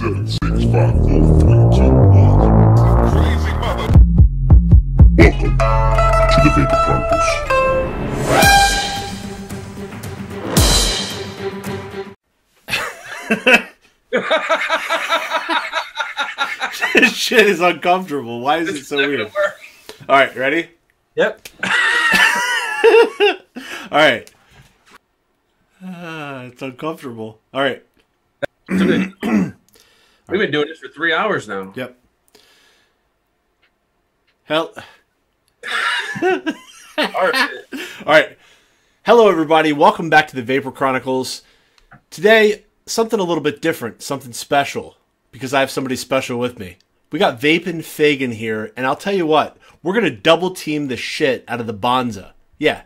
7, 6, 5, 4, 3, 2, 1. Crazy mother. Welcome to the Vaping Chronicles. This shit is uncomfortable. Why is it so weird? All right, ready? Yep. All right. It's uncomfortable. All right. We've been doing this for 3 hours now. Yep. Hell. All right. Hello, everybody. Welcome back to the Vapor Chronicles. Today, something a little bit different, something special, because I have somebody special with me. We got Vaping Fagan here, and I'll tell you what, we're going to double team the shit out of the BONZA. Yeah,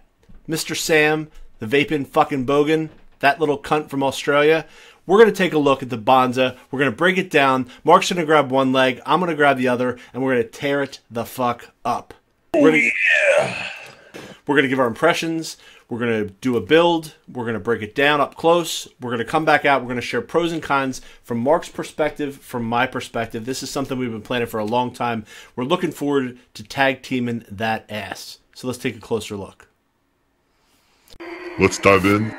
Mr. Sam, the Vaping fucking Bogan, that little cunt from Australia. We're going to take a look at the BONZA. We're going to break it down. Mark's going to grab one leg. I'm going to grab the other, and we're going to tear it the fuck up. We're going to give our impressions. We're going to do a build. We're going to break it down up close. We're going to come back out. We're going to share pros and cons from Mark's perspective, from my perspective. This is something we've been planning for a long time. We're looking forward to tag teaming that ass. So let's take a closer look. Let's dive in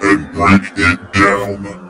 and break it down.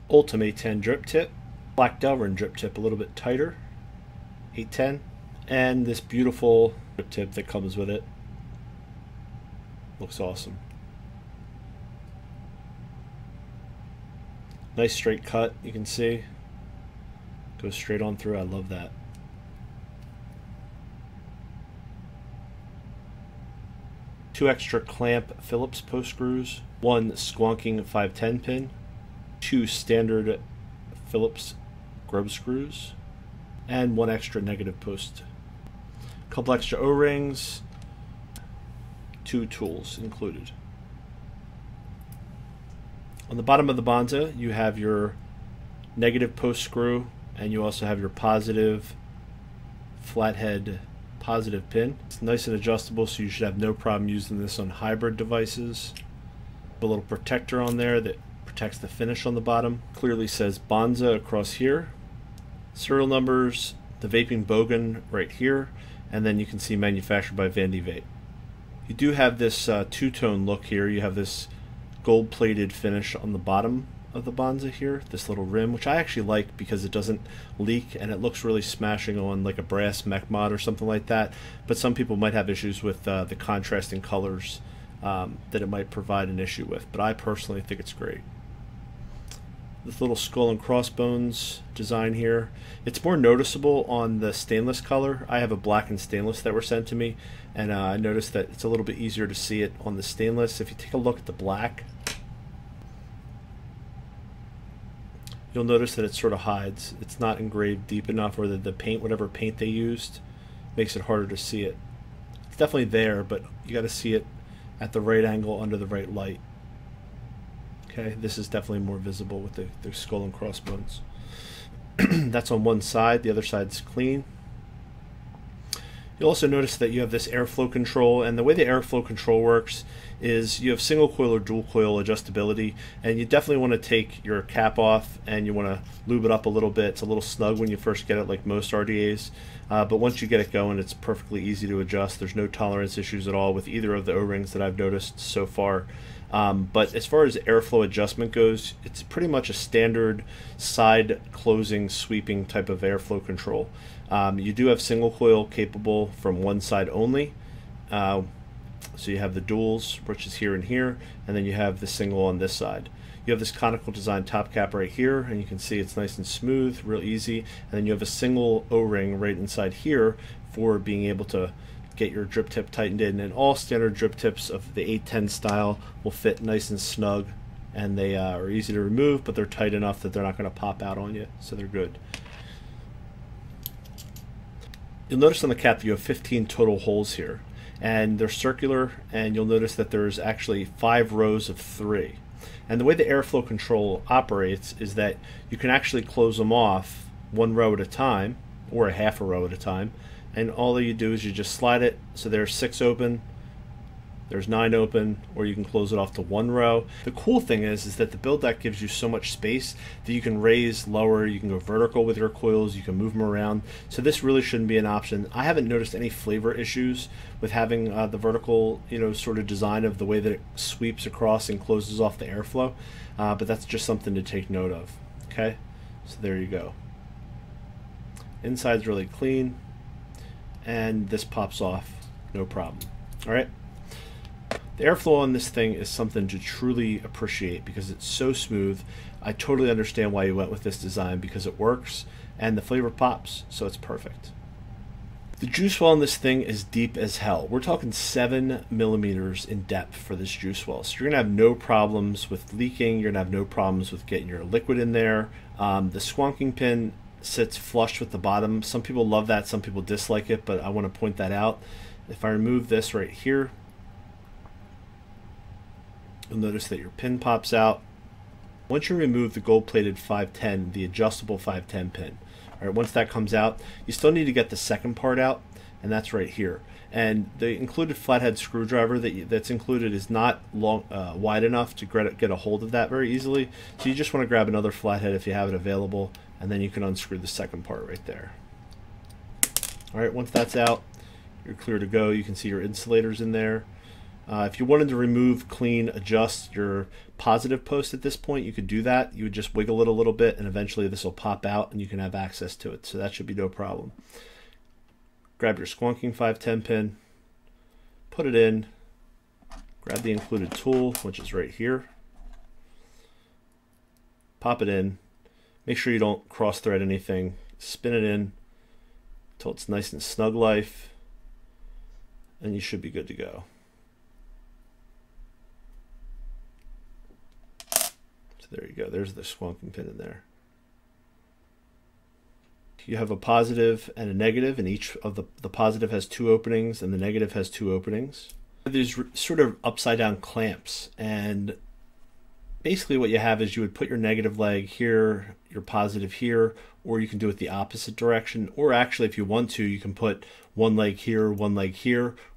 Ultimate 10 drip tip, Black Delrin drip tip a little bit tighter, 810, and this beautiful drip tip that comes with it. Looks awesome. Nice straight cut, you can see. Goes straight on through, I love that. Two extra clamp Phillips post screws, one squonking 510 pin, two standard Phillips grub screws, and one extra negative post. A couple extra O-rings, two tools included. On the bottom of the BONZA, you have your negative post screw, and you also have your positive flathead positive pin. It's nice and adjustable, so you should have no problem using this on hybrid devices. A little protector on there that protects the finish on the bottom. Clearly says BONZA across here. Serial numbers, the Vaping Bogan right here, and then you can see manufactured by Vandy Vape. You do have this two-tone look here. You have this gold-plated finish on the bottom of the BONZA here, this little rim, which I actually like because it doesn't leak and it looks really smashing on like a brass mech mod or something like that. But some people might have issues with the contrasting colors that it might provide an issue with. But I personally think it's great. This little skull and crossbones design here. It's more noticeable on the stainless color. I have a black and stainless that were sent to me, and I noticed that it's a little bit easier to see it on the stainless. If you take a look at the black, you'll notice that it sort of hides. It's not engraved deep enough, or the paint, whatever paint they used, makes it harder to see it. It's definitely there, but you got to see it at the right angle under the right light. Okay, this is definitely more visible with the skull and crossbones. That's on one side, the other side's clean. You'll also notice that you have this airflow control, and the way the airflow control works is you have single coil or dual coil adjustability, and you definitely want to take your cap off and you want to lube it up a little bit. It's a little snug when you first get it, like most RDAs, but once you get it going, it's perfectly easy to adjust. There's no tolerance issues at all with either of the O-rings that I've noticed so far. But as far as airflow adjustment goes, it's pretty much a standard side closing sweeping type of airflow control. You do have single coil capable from one side only. So you have the duals, which is here and here, and then you have the single on this side. You have this conical design top cap right here, and you can see it's nice and smooth, real easy. And then you have a single O-ring right inside here for being able to get your drip tip tightened in. And all standard drip tips of the 810 style will fit nice and snug, and they are easy to remove, but they're tight enough that they're not going to pop out on you, so they're good. You'll notice on the cap that you have 15 total holes here, and they're circular, and you'll notice that there's actually 5 rows of 3. And the way the airflow control operates is that you can actually close them off 1 row at a time, or a half a row at a time, and all that you do is you just slide it, so there's 6 open, there's 9 open, or you can close it off to 1 row. The cool thing is that the build deck gives you so much space that you can raise, lower, you can go vertical with your coils, you can move them around. So this really shouldn't be an option. I haven't noticed any flavor issues with having the vertical, sort of design of the way that it sweeps across and closes off the airflow. But that's just something to take note of. Okay, so there you go. Inside's really clean, and this pops off, no problem. All right. The airflow on this thing is something to truly appreciate because it's so smooth. I totally understand why you went with this design because it works, and the flavor pops, so it's perfect. The juice well on this thing is deep as hell. We're talking 7 millimeters in depth for this juice well, so you're gonna have no problems with leaking. You're gonna have no problems with getting your liquid in there. The squonking pin sits flush with the bottom. Some people love that, some people dislike it, but I want to point that out. If I remove this right here, you'll notice that your pin pops out. Once you remove the gold-plated 510, the adjustable 510 pin, all right, once that comes out, you still need to get the second part out, and that's right here. And the included flathead screwdriver that's included is not long, wide enough to get a hold of that very easily. So you just want to grab another flathead if you have it available, and then you can unscrew the second part right there. All right, once that's out, you're clear to go. You can see your insulators in there. If you wanted to remove, clean, adjust your positive post at this point, you could do that. You would just wiggle it a little bit, and eventually this will pop out and you can have access to it. So that should be no problem. Grab your squonking 510 pin, put it in, grab the included tool, which is right here, pop it in, make sure you don't cross thread anything, spin it in until it's nice and snug life, and you should be good to go. There you go, there's the squonking pin in there. You have a positive and a negative, and each of the positive has 2 openings and the negative has 2 openings. There's sort of upside down clamps, and basically what you have is you would put your negative leg here, your positive here, or you can do it the opposite direction, or actually if you want to, you can put one leg here,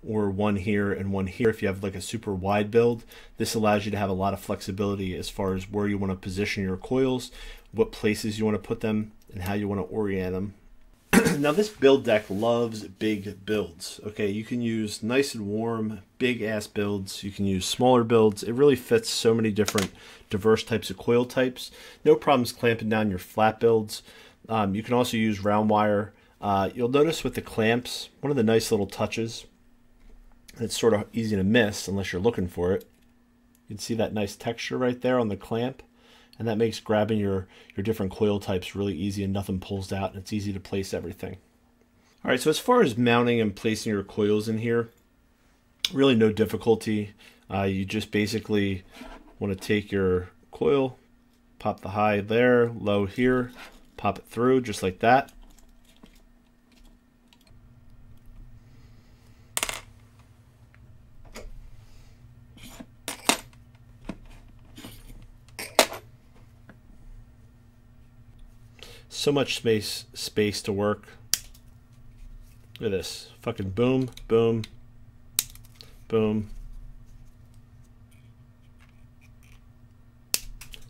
or one here and one here. If you have like a super wide build, this allows you to have a lot of flexibility as far as where you want to position your coils, what places you want to put them, and how you want to orient them. Now this build deck loves big builds. Okay, you can use nice and warm, big ass builds. You can use smaller builds. It really fits so many different diverse types of coil types. No problems clamping down your flat builds. You can also use round wire. You'll notice with the clamps, one of the nice little touches, it's sort of easy to miss unless you're looking for it. You can see that nice texture right there on the clamp, and that makes grabbing your different coil types really easy, and nothing pulls out, and it's easy to place everything. All right, so as far as mounting and placing your coils in here, really no difficulty. You just basically want to take your coil, pop the high there, low here, pop it through just like that. So much space to work. Look at this. Fucking boom, boom, boom,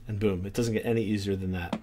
and boom. It doesn't get any easier than that.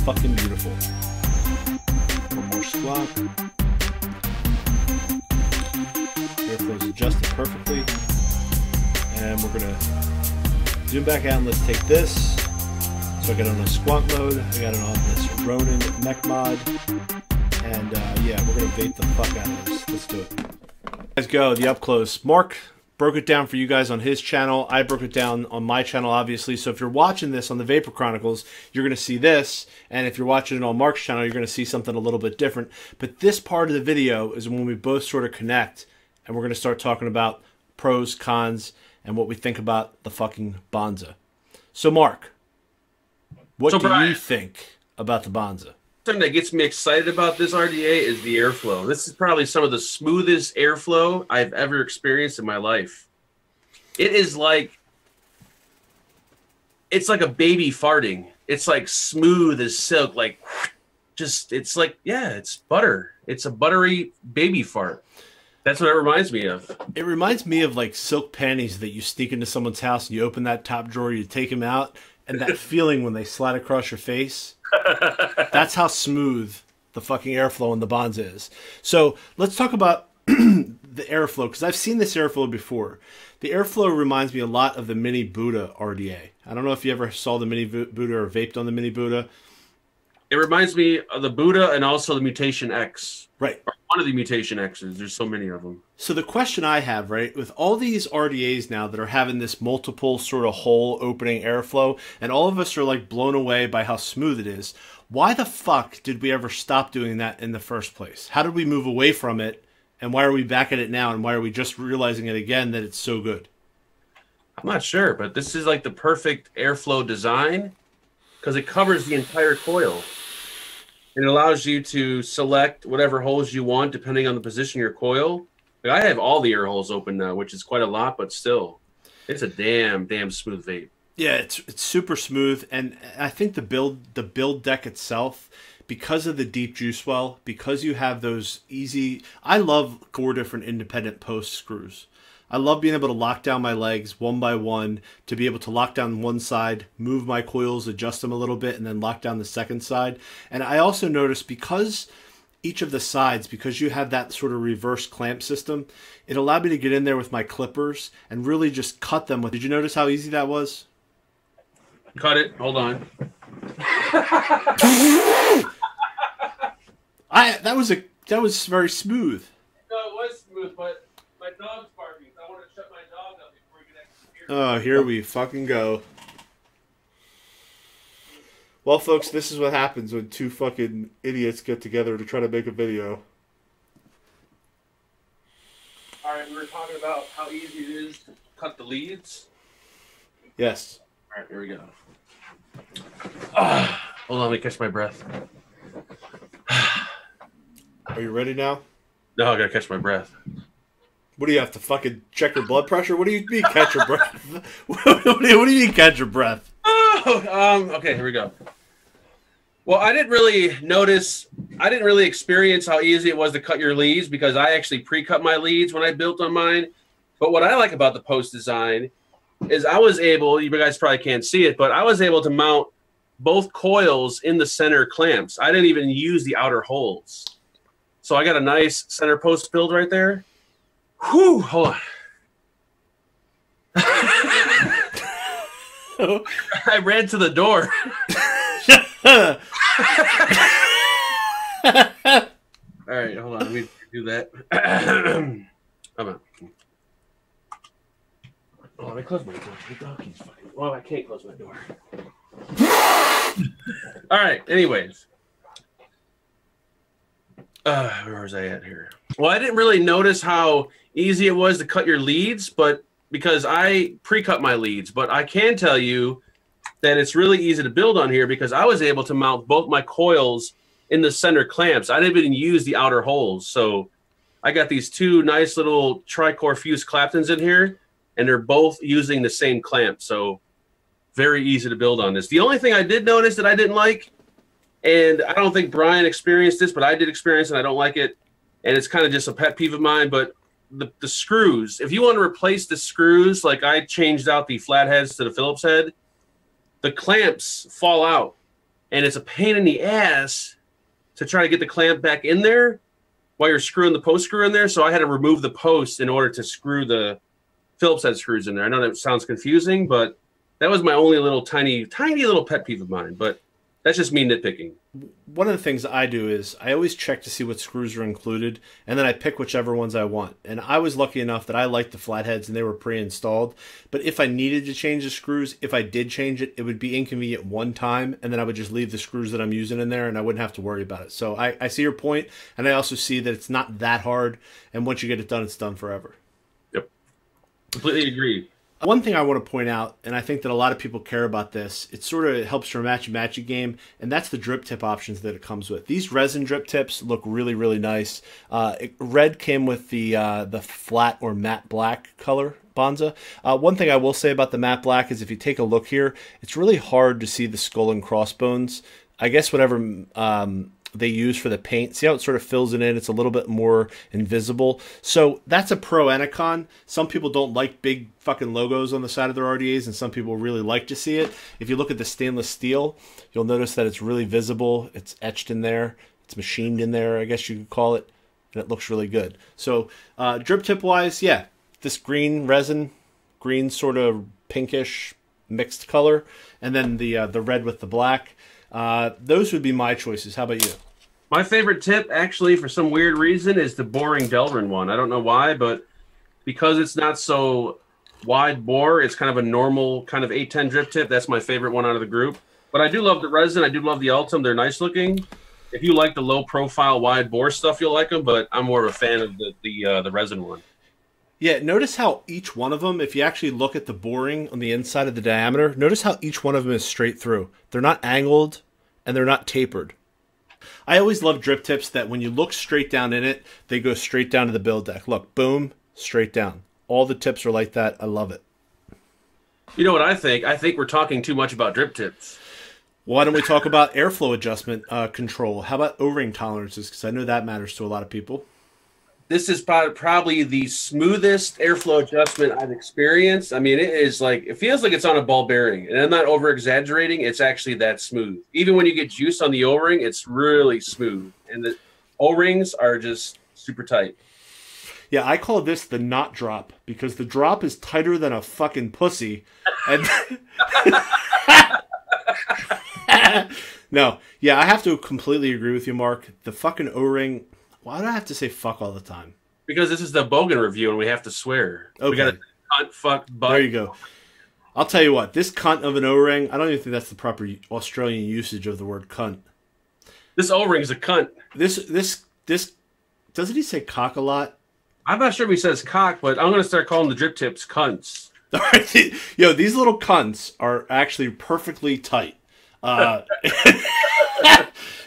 fucking beautiful. One more squat. Airflow is adjusted perfectly. And we're gonna zoom back out and let's take this. So I got it on a squat mode. I got it on this Ronin mech mod. And yeah, we're gonna vape the fuck out of this. Let's do it. Let's go, the up close. Mark broke it down for you guys on his channel. I broke it down on my channel, obviously. So if you're watching this on the Vapor Chronicles, you're going to see this. And if you're watching it on Mark's channel, you're going to see something a little bit different. But this part of the video is when we both sort of connect. And we're going to start talking about pros, cons, and what we think about the fucking BONZA. So Mark, what do you think about the BONZA? Something that gets me excited about this RDA is the airflow. This is probably some of the smoothest airflow I've ever experienced in my life. It is like, it's like a baby farting. It's like smooth as silk, like just, it's like, yeah, it's butter. It's a buttery baby fart. That's what it reminds me of. It reminds me of like silk panties that you sneak into someone's house and you open that top drawer, you take them out, and that feeling when they slide across your face. That's how smooth the fucking airflow in the BONZA is. So let's talk about the airflow, because I've seen this airflow before. The airflow reminds me a lot of the Mini Buddha RDA. I don't know if you ever saw the Mini Buddha or vaped on the Mini Buddha. It reminds me of the Buddha and also the Mutation X. Right. Or one of the Mutation X's. There's so many of them. So the question I have, right, with all these RDAs now that are having this multiple sort of hole opening airflow, and all of us are like blown away by how smooth it is, why the fuck did we ever stop doing that in the first place? How did we move away from it, and why are we back at it now, and why are we just realizing it again that it's so good? I'm not sure, but this is like the perfect airflow design because it covers the entire coil. It allows you to select whatever holes you want depending on the position of your coil. Like I have all the air holes open now, which is quite a lot, but still, it's a damn smooth vape. Yeah, it's super smooth, and I think the build deck itself, because of the deep juice well, because you have those easy. I love 4 different independent post screws. I love being able to lock down my legs one by one, to be able to lock down one side, move my coils, adjust them a little bit, and then lock down the second side. And I also noticed because each of the sides, because you have that sort of reverse clamp system, it allowed me to get in there with my clippers and really just cut them with. Did you notice how easy that was? Cut it. Hold on. That was very smooth. No, it was smooth, but my dog's barking. So I want to shut my dog up before we get extra beer. Oh, here we fucking go. Well, folks, this is what happens when 2 fucking idiots get together to try to make a video. All right, we were talking about how easy it is to cut the leads. Yes. All right, here we go. Hold on, let me catch my breath. Are you ready now? No, I gotta catch my breath. What do you have to fucking check your blood pressure? What do you mean catch your breath? What do you mean catch your breath? Oh, okay, here we go. Well, I didn't really experience how easy it was to cut your leads because I actually pre-cut my leads when I built on mine. But what I like about the post design is I was able, you guys probably can't see it, but I was able to mount both coils in the center clamps. I didn't even use the outer holes. So I got a nice center post build right there. Whew, hold on. I ran to the door. All right, hold on. Let me do that. Come on. Oh, let me close my door. The dog keeps fucking. Well, I can't close my door. All right. Anyways, where was I at here? Well, I didn't really notice how easy it was to cut your leads, but because I pre-cut my leads, but I can tell you that it's really easy to build on here because I was able to mount both my coils in the center clamps. I didn't even use the outer holes. So I got these 2 nice little tricore fused Claptons in here, and they're both using the same clamp. So very easy to build on this. The only thing I did notice that I didn't like, and I don't think Brian experienced this, but I did experience it, and I don't like it, and it's kind of just a pet peeve of mine, but the screws, if you want to replace the screws, like I changed out the flatheads to the Phillips head, the clamps fall out. and it's a pain in the ass to try to get the clamp back in there while you're screwing the post screw in there. So I had to remove the post in order to screw the Phillips head screws in there. I know that sounds confusing, but that was my only little tiny little pet peeve of mine. But that's just me nitpicking. One of the things I do is I always check to see what screws are included, and then I pick whichever ones I want. And I was lucky enough that I liked the flatheads and they were pre-installed. But if I needed to change the screws, if I did change it, it would be inconvenient one time, and then I would just leave the screws that I'm using in there and I wouldn't have to worry about it. So I see your point, and I also see that it's not that hard, and once you get it done, it's done forever. Yep. Completely agree. One thing I want to point out, and I think that a lot of people care about this, it sort of helps your matchy game, and that's the drip tip options that it comes with. These resin drip tips look really, really nice. Red came with the flat or matte black color BONZA. One thing I will say about the matte black is if you take a look here, it's really hard to see the skull and crossbones. I guess whatever they use for the paint. See how it sort of fills it in? It's a little bit more invisible. So that's a pro and a con. Some people don't like big fucking logos on the side of their RDAs, and some people really like to see it. If you look at the stainless steel, you'll notice that it's really visible. It's etched in there. It's machined in there, I guess you could call it, and it looks really good. So drip tip wise, yeah, this green resin, green sort of pinkish mixed color, and then the red with the black. Those would be my choices. How about you? My favorite tip, actually, for some weird reason, is the boring Delrin one. I don't know why, but because it's not so wide bore, it's kind of a normal kind of 810 drip tip. That's my favorite one out of the group. But I do love the resin. I do love the Ultim. They're nice looking. If you like the low profile, wide bore stuff, you'll like them. But I'm more of a fan of the resin one. Yeah, notice how each one of them, if you actually look at the boring on the inside of the diameter, notice how each one of them is straight through. They're not angled and they're not tapered. I always love drip tips that when you look straight down in it, they go straight down to the build deck. Look, boom, straight down. All the tips are like that. I love it. You know what I think? I think we're talking too much about drip tips. Why don't we talk about airflow adjustment control? How about O-ring tolerances? Because I know that matters to a lot of people. This is probably the smoothest airflow adjustment I've experienced. I mean, it feels like it's on a ball bearing, and I'm not over exaggerating. It's actually that smooth. Even when you get juice on the O-ring, it's really smooth, and the O-rings are just super tight. Yeah, I call this the knot drop because the drop is tighter than a fucking pussy. And no, yeah, I have to completely agree with you, Mark. The fucking O-ring. Why do I have to say fuck all the time? Because this is the Bogan review and we have to swear. Okay. We got to cunt, fuck, butt. There you go. I'll tell you what. This cunt of an O-ring, I don't even think that's the proper Australian usage of the word cunt. This O-ring is a cunt. This, doesn't he say cock a lot? I'm not sure if he says cock, but I'm going to start calling the drip tips cunts. All right. Yo, these little cunts are actually perfectly tight.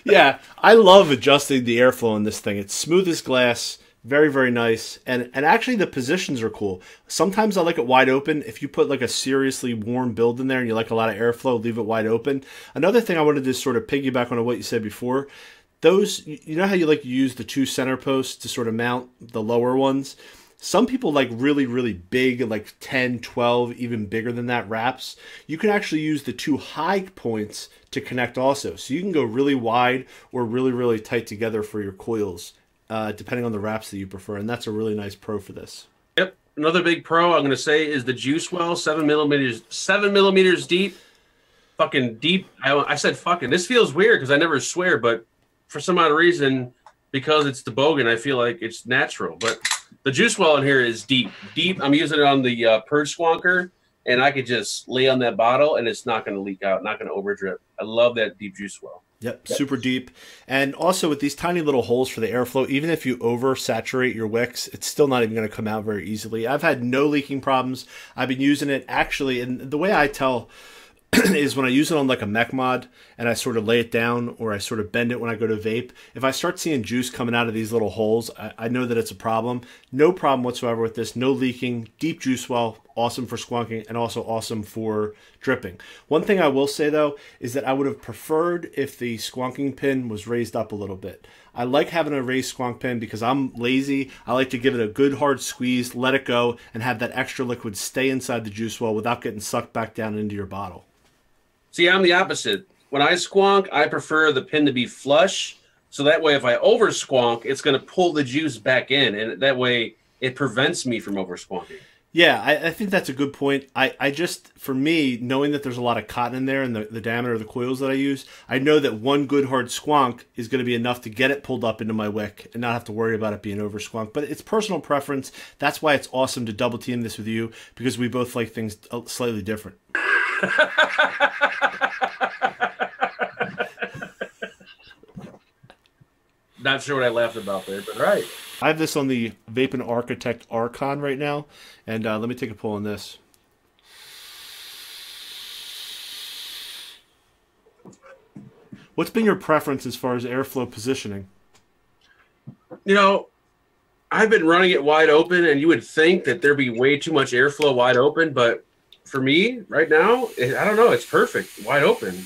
Yeah, I love adjusting the airflow in this thing. It's smooth as glass, very, very nice. And actually the positions are cool. Sometimes I like it wide open. If you put like a seriously warm build in there and you like a lot of airflow, leave it wide open. Another thing I wanted to sort of piggyback on what you said before, those, you know how you like to use the two center posts to sort of mount the lower ones? Some people like really, really big, like 10, 12, even bigger than that wraps. You can actually use the two high points to connect also. So you can go really wide or really, really tight together for your coils, depending on the wraps that you prefer. And that's a really nice pro for this. Yep. Another big pro I'm going to say is the juice well, 7 millimeters deep. Fucking deep. I said fucking. This feels weird because I never swear, but for some odd reason, because it's the Bogan, I feel like it's natural. But the juice well in here is deep. Deep. I'm using it on the purge squonker, and I could just lay on that bottle, and it's not going to leak out, not going to over drip. I love that deep juice well. Yep, super deep. And also with these tiny little holes for the airflow, even if you oversaturate your wicks, it's still not even going to come out very easily. I've had no leaking problems. I've been using it actually, and the way I tell is when I use it on like a mech mod and I sort of lay it down or I sort of bend it when I go to vape, if I start seeing juice coming out of these little holes, I know that it's a problem. No problem whatsoever with this. No leaking. Deep juice well. Awesome for squonking and also awesome for dripping. One thing I will say though is that I would have preferred if the squonking pin was raised up a little bit. I like having a raised squonk pin because I'm lazy. I like to give it a good hard squeeze, let it go, and have that extra liquid stay inside the juice well without getting sucked back down into your bottle. See, I'm the opposite. when I squonk, I prefer the pin to be flush. So that way, if I over squonk, it's going to pull the juice back in. And that way, it prevents me from over squonking. Yeah, I think that's a good point. I just, for me, knowing that there's a lot of cotton in there and the diameter of the coils that I use, I know that one good hard squonk is going to be enough to get it pulled up into my wick and not have to worry about it being over squonked. But it's personal preference. That's why it's awesome to double team this with you, because we both like things slightly different. Not sure what I laughed about there, but right. I have this on the Vaping Architect Archon right now, and let me take a pull on this. What's been your preference as far as airflow positioning? You know, I've been running it wide open, and you would think that there'd be way too much airflow wide open, but for me, right now, I don't know, it's perfect, wide open.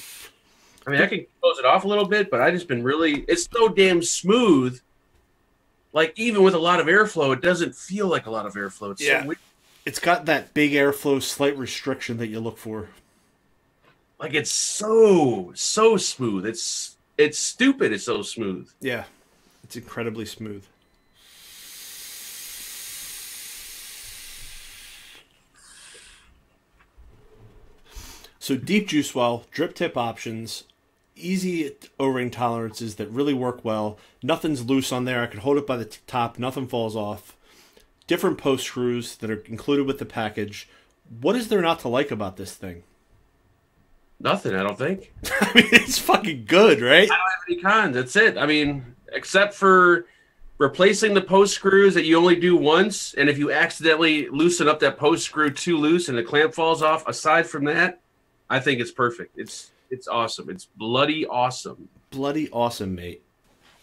I mean, I can close it off a little bit, but I just been really, it's so damn smooth. Like, even with a lot of airflow, it doesn't feel like a lot of airflow. It's so weird. It's got that big airflow, slight restriction that you look for. Like, it's so smooth. It's stupid. It's so smooth. Yeah, it's incredibly smooth. So deep juice well, drip tip options, easy O-ring tolerances that really work well. Nothing's loose on there. I can hold it by the top. Nothing falls off. Different post screws that are included with the package. What is there not to like about this thing? Nothing, I don't think. I mean, it's fucking good, right? I don't have any cons. That's it. I mean, except for replacing the post screws that you only do once, and if you accidentally loosen up that post screw too loose and the clamp falls off, aside from that, I think it's perfect. It's awesome. It's bloody awesome. Bloody awesome, mate.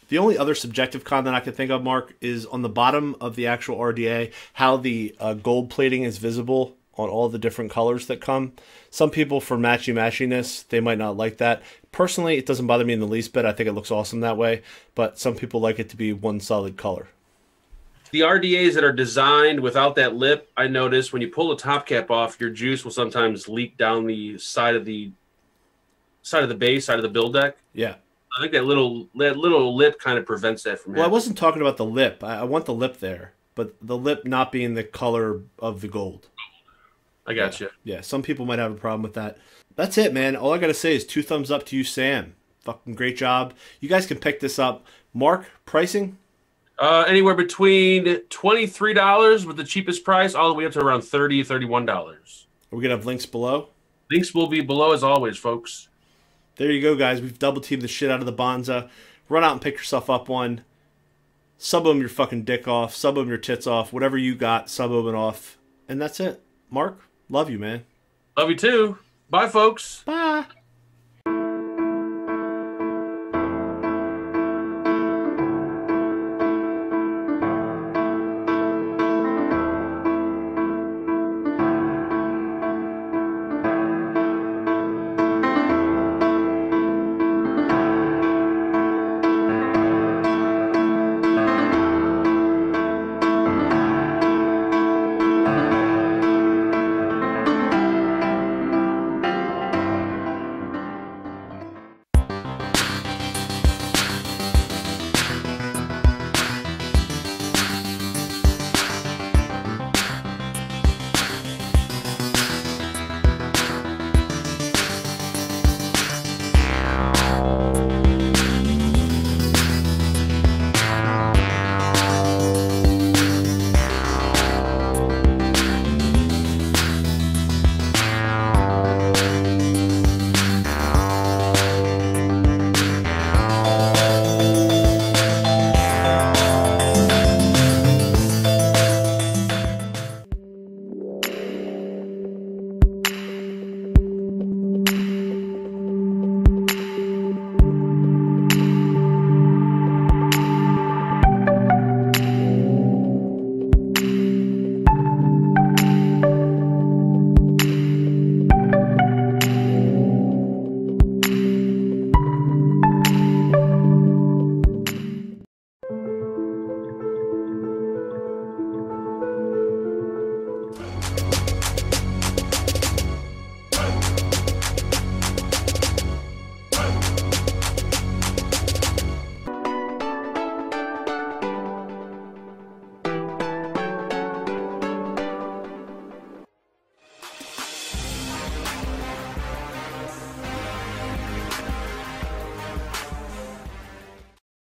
The only other subjective con that I can think of, Mark, is on the bottom of the actual RDA, how the gold plating is visible on all the different colors that come. Some people, for matchy-matchiness, they might not like that. Personally, it doesn't bother me in the least bit. I think it looks awesome that way, but some people like it to be one solid color. The RDAs that are designed without that lip, I notice when you pull the top cap off, your juice will sometimes leak down the side of the base, side of the build deck. Yeah. I think that little lip kind of prevents that from happening. Well, I wasn't talking about the lip. I want the lip there, but the lip not being the color of the gold. I got you. Yeah, some people might have a problem with that. That's it, man. All I got to say is 2 thumbs up to you, Sam. Fucking great job. You guys can pick this up. Mark, pricing? Anywhere between $23 with the cheapest price all the way up to around $30, $31. Are we going to have links below? Links will be below as always, folks. There you go, guys. We've double teamed the shit out of the Bonza. Run out and pick yourself up one. Sub them your fucking dick off. Sub them your tits off. Whatever you got, sub them off. And that's it. Mark, love you, man. Love you too. Bye, folks. Bye.